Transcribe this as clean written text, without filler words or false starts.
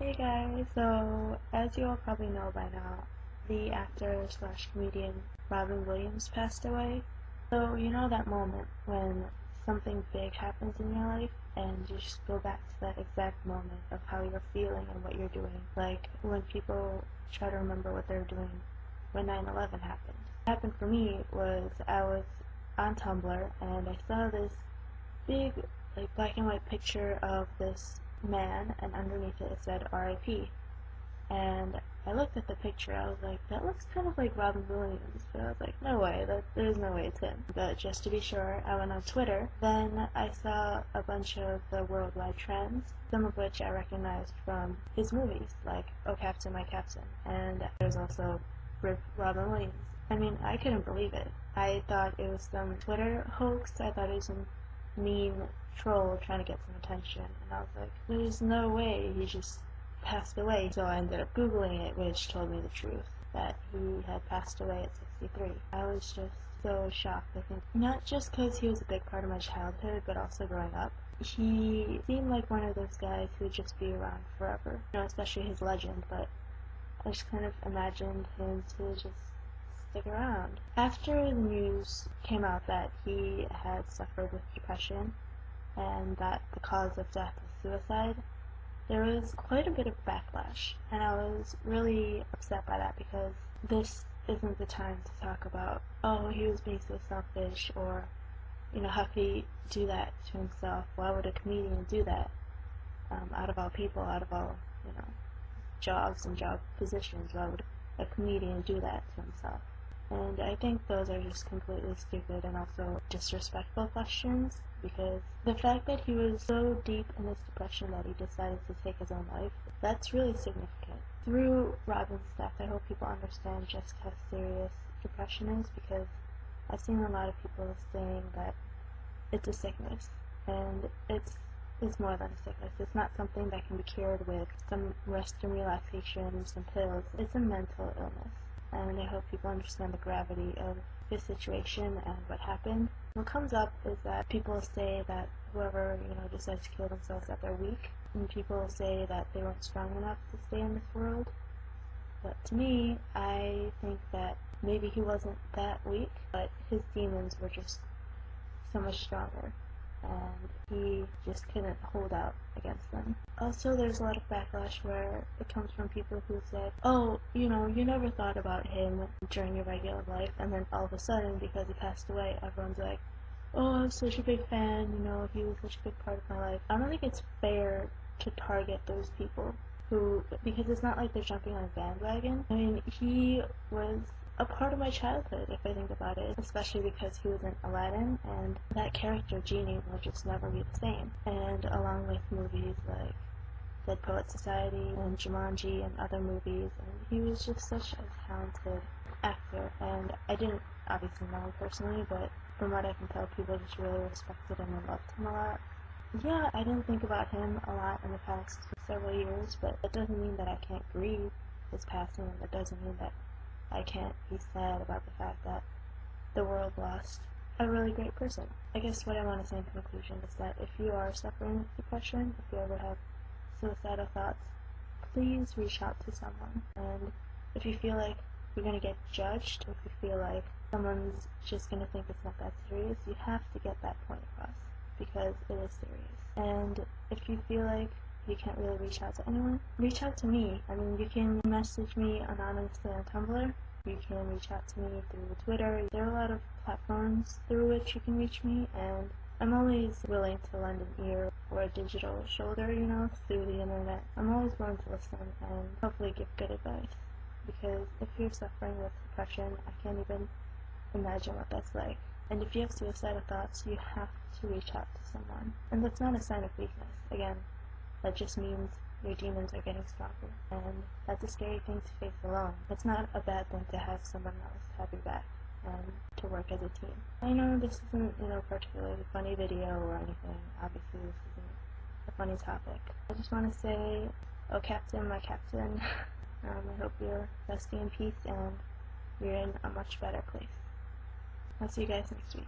Hey guys, so as you all probably know by now, the actor slash comedian Robin Williams passed away. So you know that moment when something big happens in your life and you just go back to that exact moment of how you're feeling and what you're doing. Like when people try to remember what they're doing when 9/11 happened. What happened for me was I was on Tumblr and I saw this big black and white picture of this man, and underneath it said RIP. And I looked at the picture, I was like, that looks kind of like Robin Williams, but I was like, no way, there's no way it's him. But just to be sure, I went on Twitter. Then I saw a bunch of the worldwide trends, some of which I recognized from his movies, like Oh Captain, My Captain, and there's also Rip Robin Williams. I mean, I couldn't believe it. I thought it was some Twitter hoax, I thought it was some mean troll trying to get some attention, and I was like, there's no way he just passed away. So I ended up googling it, which told me the truth, that he had passed away at 63. I was just so shocked. I think not just because he was a big part of my childhood, but also growing up. He seemed like one of those guys who would just be around forever, especially his legend, but I just kind of imagined him to just stick around. After the news came out that he had suffered with depression and that the cause of death was suicide, there was quite a bit of backlash, and I was really upset by that because this isn't the time to talk about, oh, he was being so selfish, or, how could he do that to himself? Why would a comedian do that? Out of all people, out of all, jobs and job positions, why would a comedian do that to himself? And I think those are just completely stupid and also disrespectful questions, because the fact that he was so deep in his depression that he decided to take his own life, that's really significant. Through Robin's death, I hope people understand just how serious depression is, because I've seen a lot of people saying that it's a sickness, and it's more than a sickness. It's not something that can be cured with some rest and relaxation and some pills. It's a mental illness. And I hope people understand the gravity of his situation and what happened. What comes up is that people say that whoever, decides to kill themselves, that they're weak, and people say that they weren't strong enough to stay in this world. But to me, I think that maybe he wasn't that weak, but his demons were just so much stronger, and he just couldn't hold out against them. Also, there's a lot of backlash where it comes from people who say, oh, you never thought about him during your regular life, and then all of a sudden, because he passed away, everyone's like, oh, I'm such a big fan, he was such a big part of my life. I don't think it's fair to target those people because it's not like they're jumping on a bandwagon. I mean, he was a part of my childhood, if I think about it, especially because he was in Aladdin, and that character, Genie, will just never be the same. And along with movies like Dead Poet Society and Jumanji and other movies, and he was just such a talented actor, and I didn't obviously know him personally, but from what I can tell, people just really respected him and loved him a lot. Yeah, I didn't think about him a lot in the past several years, but that doesn't mean that I can't grieve his passing, and that doesn't mean that I can't be sad about the fact that the world lost a really great person. I guess what I want to say in conclusion is that if you are suffering with depression, if you ever have suicidal thoughts, please reach out to someone. And if you feel like you're going to get judged, if you feel like someone's just going to think it's not that serious, you have to get that point across, because it is serious. And if you feel like you can't really reach out to anyone, reach out to me. I mean, you can message me anonymously on Tumblr, you can reach out to me through Twitter. There are a lot of platforms through which you can reach me, and I'm always willing to lend an ear or a digital shoulder, through the internet. I'm always willing to listen and hopefully give good advice, because if you're suffering with depression, I can't even imagine what that's like. And if you have suicidal thoughts, you have to reach out to someone. And that's not a sign of weakness. Again, that just means your demons are getting stronger, and that's a scary thing to face alone. It's not a bad thing to have someone else have your back and to work as a team. I know this isn't, a particularly funny video or anything. Obviously, this isn't a funny topic. I just want to say, oh Captain, my Captain, I hope you're resting in peace and you're in a much better place. I'll see you guys next week.